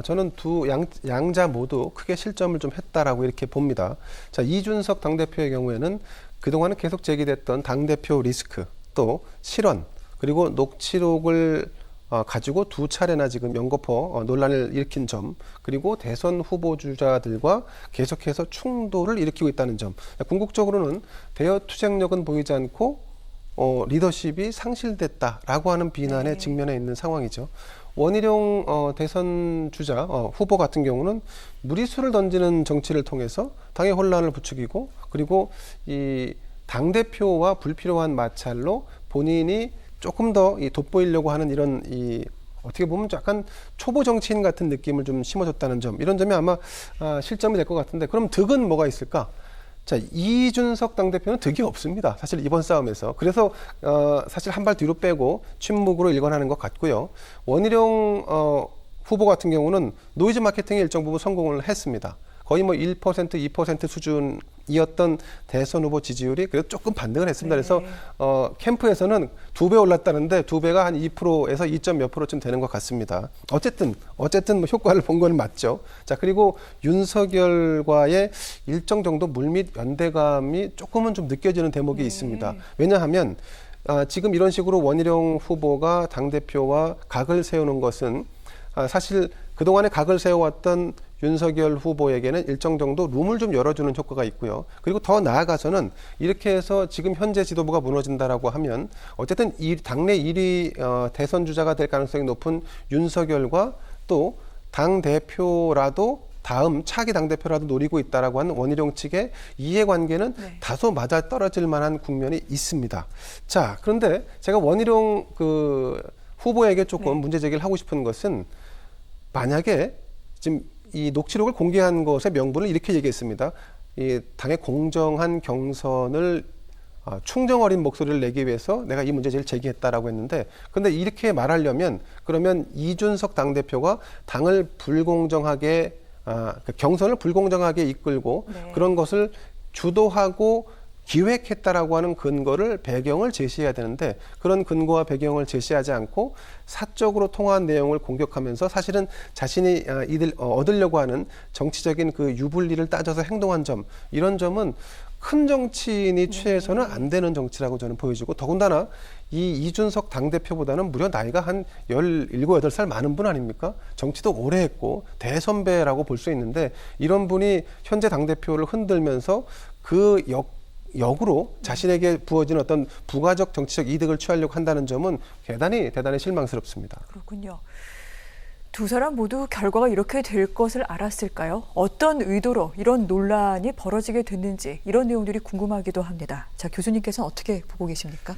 저는 두 양자 모두 크게 실점을 좀 했다라고 이렇게 봅니다. 자, 이준석 당대표의 경우에는 그동안은 계속 제기됐던 당대표 리스크, 또 실언, 그리고 녹취록을 가지고 두 차례나 지금 연거푸 논란을 일으킨 점, 그리고 대선 후보주자들과 계속해서 충돌을 일으키고 있다는 점. 궁극적으로는 대여 투쟁력은 보이지 않고 리더십이 상실됐다라고 하는 비난에 직면해 있는 상황이죠. 원희룡 대선 주자 후보 같은 경우는 무리수를 던지는 정치를 통해서 당의 혼란을 부추기고, 그리고 이 당대표와 불필요한 마찰로 본인이 조금 더 돋보이려고 하는 이런 어떻게 보면 약간 초보 정치인 같은 느낌을 좀 심어줬다는 점, 이런 점이 아마 실점이 될 것 같은데, 그럼 득은 뭐가 있을까? 자, 이준석 당대표는 득이 없습니다. 사실 이번 싸움에서. 그래서 사실 한 발 뒤로 빼고 침묵으로 일관하는 것 같고요. 원희룡 후보 같은 경우는 노이즈 마케팅에 일정 부분 성공을 했습니다. 거의 뭐 1%, 2% 수준이었던 대선 후보 지지율이 그래도 조금 반등을 했습니다. 그래서 캠프에서는 2배 올랐다는데 2배가 한 2%에서 2점 몇 %쯤 되는 것 같습니다. 어쨌든 뭐 효과를 본 건 맞죠. 자, 그리고 윤석열과의 일정 정도 물밑 연대감이 조금은 좀 느껴지는 대목이 있습니다. 왜냐하면 지금 이런 식으로 원희룡 후보가 당대표와 각을 세우는 것은 사실 그동안에 각을 세워왔던 윤석열 후보에게는 일정 정도 룸을 좀 열어주는 효과가 있고요. 그리고 더 나아가서는 이렇게 해서 지금 현재 지도부가 무너진다라고 하면 어쨌든 당내 1위 대선 주자가 될 가능성이 높은 윤석열과 또 당대표라도 다음 차기 당대표라도 노리고 있다라고 하는 원희룡 측의 이해관계는 다소 맞아 떨어질 만한 국면이 있습니다. 자, 그런데 제가 원희룡 후보에게 조금 문제 제기를 하고 싶은 것은, 만약에 지금 이 녹취록을 공개한 것의 명분을 이렇게 얘기했습니다. 이 당의 공정한 경선을 충정 어린 목소리를 내기 위해서 내가 이 문제제기를 제기했다라고 했는데, 근데 이렇게 말하려면 그러면 이준석 당대표가 당을 불공정하게 경선을 불공정하게 이끌고 그런 것을 주도하고 기획했다라고 하는 근거를, 배경을 제시해야 되는데, 그런 근거와 배경을 제시하지 않고 사적으로 통화한 내용을 공격하면서 사실은 자신이 얻으려고 하는 정치적인 그 유불리를 따져서 행동한 점, 이런 점은 큰 정치인이 취해서는 안 되는 정치라고 저는 보여지고, 더군다나 이 이준석 당대표보다는 무려 나이가 한 17, 8살 많은 분 아닙니까? 정치도 오래 했고 대선배라고 볼 수 있는데, 이런 분이 현재 당대표를 흔들면서 그 역으로 자신에게 부어진 어떤 부가적 정치적 이득을 취하려고 한다는 점은 대단히 실망스럽습니다. 그렇군요. 두 사람 모두 결과가 이렇게 될 것을 알았을까요? 어떤 의도로 이런 논란이 벌어지게 됐는지, 이런 내용들이 궁금하기도 합니다. 자, 교수님께서는 어떻게 보고 계십니까?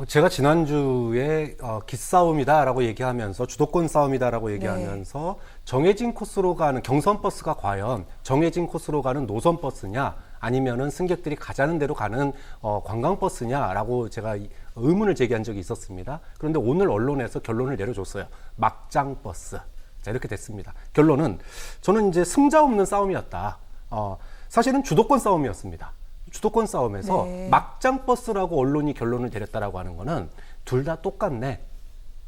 제가 지난주에 기싸움이다라고 얘기하면서, 주도권 싸움이다라고 얘기하면서 정해진 코스로 가는 경선 버스가 과연 정해진 코스로 가는 노선 버스냐, 아니면은 승객들이 가자는 대로 가는 관광버스냐라고 제가 의문을 제기한 적이 있었습니다. 그런데 오늘 언론에서 결론을 내려줬어요. 막장버스. 자, 이렇게 됐습니다. 결론은 저는 이제 승자 없는 싸움이었다. 사실은 주도권 싸움이었습니다. 주도권 싸움에서 막장버스라고 언론이 결론을 내렸다라고 하는 거는 둘 다 똑같네,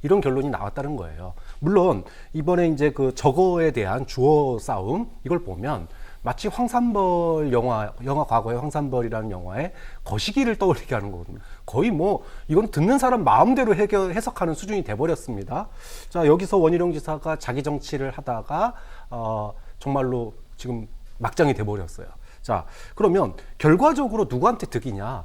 이런 결론이 나왔다는 거예요. 물론 이번에 이제 그 저거에 대한 주어 싸움, 이걸 보면 마치 황산벌 영화 과거의 황산벌이라는 영화의 거시기를 떠올리게 하는 거거든요. 거의 뭐 이건 듣는 사람 마음대로 해석하는 수준이 돼버렸습니다. 자, 여기서 원희룡 지사가 자기 정치를 하다가 정말로 지금 막장이 돼버렸어요. 자, 그러면 결과적으로 누구한테 득이냐?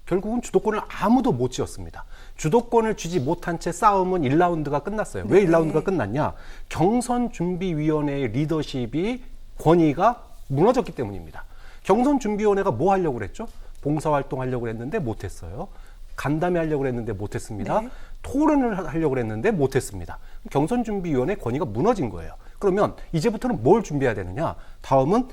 결국은 주도권을 아무도 못 쥐었습니다. 주도권을 쥐지 못한 채 싸움은 1라운드가 끝났어요. 왜 1라운드가 끝났냐? 경선준비위원회의 리더십이, 권위가 무너졌기 때문입니다. 경선준비위원회가 뭐 하려고 그랬죠? 봉사활동 하려고 했는데 못했어요. 간담회 하려고 했는데 못했습니다. 토론을 하려고 했는데 못했습니다. 경선준비위원회 권위가 무너진 거예요. 그러면 이제부터는 뭘 준비해야 되느냐? 다음은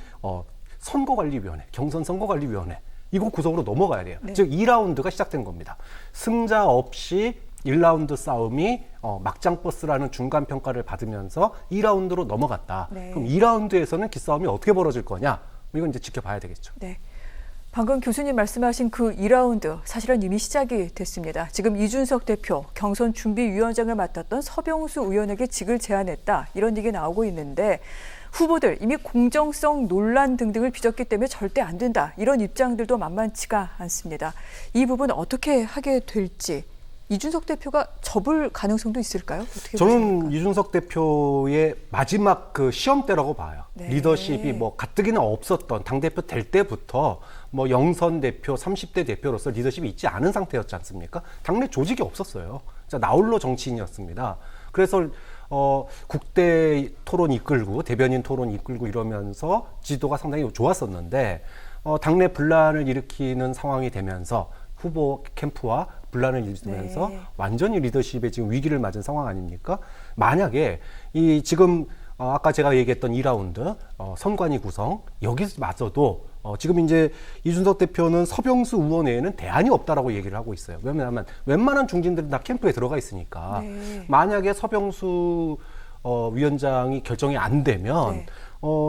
선거관리위원회, 경선선거관리위원회, 이거 구성으로 넘어가야 돼요. 즉 2라운드가 시작된 겁니다. 승자 없이 1라운드 싸움이 막장버스라는 중간평가를 받으면서 2라운드로 넘어갔다. 그럼 2라운드에서는 기싸움이 어떻게 벌어질 거냐? 이건 이제 지켜봐야 되겠죠. 방금 교수님 말씀하신 그 2라운드 사실은 이미 시작이 됐습니다. 지금 이준석 대표 경선 준비위원장을 맡았던 서병수 의원에게 직을 제안했다. 이런 얘기 나오고 있는데 후보들 이미 공정성 논란 등등을 빚었기 때문에 절대 안 된다. 이런 입장들도 만만치가 않습니다. 이 부분 어떻게 하게 될지 이준석 대표가 접을 가능성도 있을까요? 어떻게 저는 보십니까? 이준석 대표의 마지막 그 시험대라고 봐요. 네. 리더십이 뭐 가뜩이나 없었던 당대표 될 때부터 뭐 영선 대표, 30대 대표로서 리더십이 있지 않은 상태였지 않습니까? 당내 조직이 없었어요. 진짜 나홀로 정치인이었습니다. 그래서 국대 토론 이끌고 대변인 토론 이끌고 이러면서 지도가 상당히 좋았었는데 당내 분란을 일으키는 상황이 되면서 후보 캠프와 분란을 일으키면서 네. 완전히 리더십에 지금 위기를 맞은 상황 아닙니까? 만약에 이 지금 아까 제가 얘기했던 2라운드 선관위 구성 여기서마저도 지금 이제 이준석 대표는 서병수 의원 외에는 대안이 없다라고 얘기를 하고 있어요. 왜냐하면 웬만한 중진들은 다 캠프에 들어가 있으니까 네. 만약에 서병수 위원장이 결정이 안 되면 네.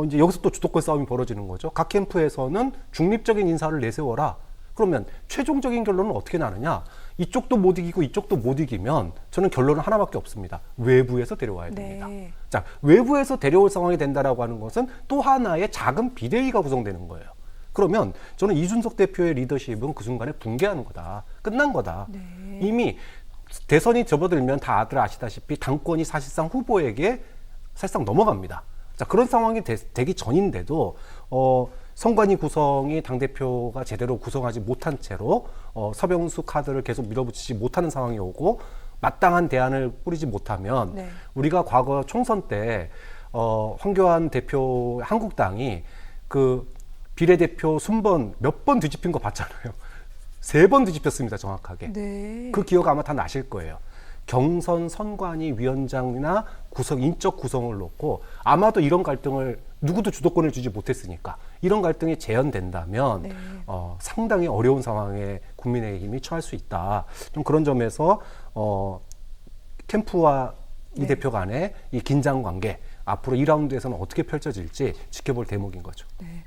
이제 여기서 또 주도권 싸움이 벌어지는 거죠. 각 캠프에서는 중립적인 인사를 내세워라. 그러면 최종적인 결론은 어떻게 나느냐? 이쪽도 못 이기고 이쪽도 못 이기면 저는 결론은 하나밖에 없습니다. 외부에서 데려와야 됩니다. 네. 자, 외부에서 데려올 상황이 된다라고 하는 것은 또 하나의 작은 비대위가 구성되는 거예요. 그러면 저는 이준석 대표의 리더십은 그 순간에 붕괴하는 거다. 끝난 거다. 네. 이미 대선이 접어들면 다들 아시다시피 당권이 사실상 후보에게 사실상 넘어갑니다. 자, 그런 상황이 되기 전인데도 선관위 구성이 당대표가 제대로 구성하지 못한 채로 서병수 카드를 계속 밀어붙이지 못하는 상황이 오고 마땅한 대안을 꾸리지 못하면 네. 우리가 과거 총선 때 황교안 대표 한국당이 그 비례대표 순번 몇 번 뒤집힌 거 봤잖아요. 3번 뒤집혔습니다, 정확하게. 네. 그 기억 아마 다 나실 거예요. 경선 선관위 위원장이나 인적 구성을 놓고 아마도 이런 갈등을 누구도 주도권을 주지 못했으니까 이런 갈등이 재현된다면 네. 상당히 어려운 상황에 국민의힘이 처할 수 있다. 좀 그런 점에서 캠프와 이 네. 대표 간의 이 긴장 관계 앞으로 2라운드에서는 어떻게 펼쳐질지 지켜볼 대목인 거죠. 네.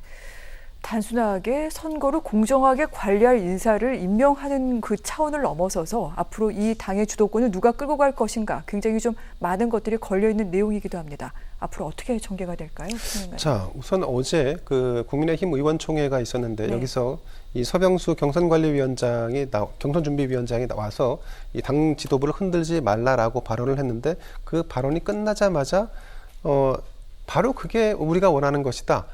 단순하게 선거를 공정하게 관리할 인사를 임명하는 그 차원을 넘어서서 앞으로 이 당의 주도권을 누가 끌고 갈 것인가 굉장히 좀 많은 것들이 걸려있는 내용이기도 합니다. 앞으로 어떻게 전개가 될까요? 자, 우선 어제 그 국민의힘 의원총회가 있었는데 네. 여기서 이 서병수 경선준비위원장이 나와서 이 당 지도부를 흔들지 말라라고 발언을 했는데 그 발언이 끝나자마자 바로 그게 우리가 원하는 것이다.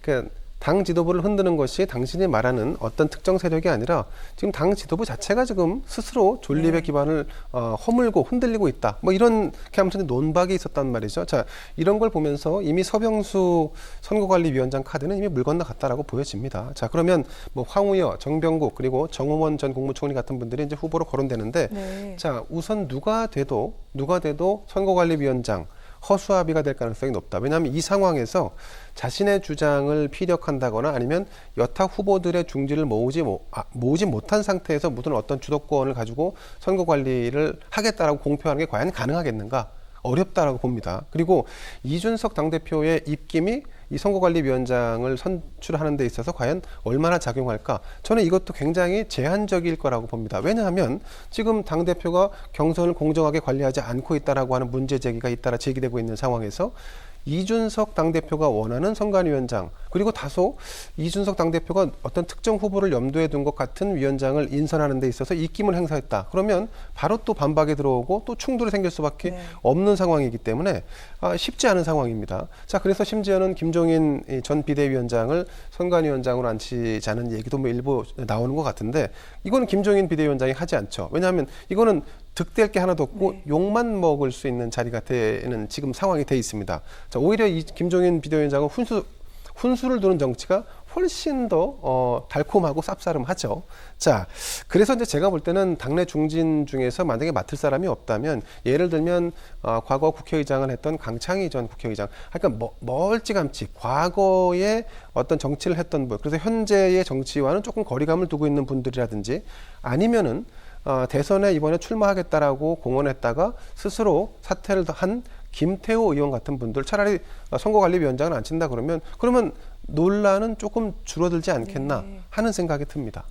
그러니까 당 지도부를 흔드는 것이 당신이 말하는 어떤 특정 세력이 아니라 지금 당 지도부 자체가 지금 스스로 존립의 네. 기반을 허물고 흔들리고 있다. 뭐 이런 아무튼 논박이 있었단 말이죠. 자, 이런 걸 보면서 이미 서병수 선거관리위원장 카드는 이미 물 건너갔다라고 보여집니다. 자, 그러면 뭐 황우여, 정병국 그리고 정호원 전 국무총리 같은 분들이 이제 후보로 거론되는데, 네. 자, 우선 누가 돼도 선거관리위원장 허수아비가 될 가능성이 높다. 왜냐하면 이 상황에서 자신의 주장을 피력한다거나 아니면 여타 후보들의 중지를 모으지 못한 상태에서 무슨 어떤 주도권을 가지고 선거 관리를 하겠다라고 공표하는 게 과연 가능하겠는가? 어렵다라고 봅니다. 그리고 이준석 당대표의 입김이 이 선거관리위원장을 선출하는 데 있어서 과연 얼마나 작용할까? 저는 이것도 굉장히 제한적일 거라고 봅니다. 왜냐하면 지금 당대표가 경선을 공정하게 관리하지 않고 있다라고 하는 문제 제기가 잇따라 제기되고 있는 상황에서 이준석 당대표가 원하는 선관위원장 그리고 다소 이준석 당대표가 어떤 특정 후보를 염두에 둔 것 같은 위원장을 인선하는 데 있어서 입김을 행사했다. 그러면 바로 또 반박이 들어오고 또 충돌이 생길 수밖에 네. 없는 상황이기 때문에 쉽지 않은 상황입니다. 자, 그래서 심지어는 김종인 전 비대위원장을 선관위원장으로 앉히자는 얘기도 뭐 일부 나오는 것 같은데 이거는 김종인 비대위원장이 하지 않죠. 왜냐하면 이거는 득될 게 하나도 없고 네. 욕만 먹을 수 있는 자리가 되는 지금 상황이 돼 있습니다. 자, 오히려 이 김종인 비대위원장은 훈수를 두는 정치가 훨씬 더 달콤하고 쌉싸름하죠. 자, 그래서 이제 제가 볼 때는 당내 중진 중에서 만약에 맡을 사람이 없다면 예를 들면 과거 국회의장을 했던 강창희 전 국회의장, 그러니까 멀찌감치 과거에 어떤 정치를 했던 분, 그래서 현재의 정치와는 조금 거리감을 두고 있는 분들이라든지 아니면은 대선에 이번에 출마하겠다라고 공언했다가 스스로 사퇴를 한 김태호 의원 같은 분들 차라리 선거관리위원장을 안 친다 그러면 논란은 조금 줄어들지 않겠나 네. 하는 생각이 듭니다.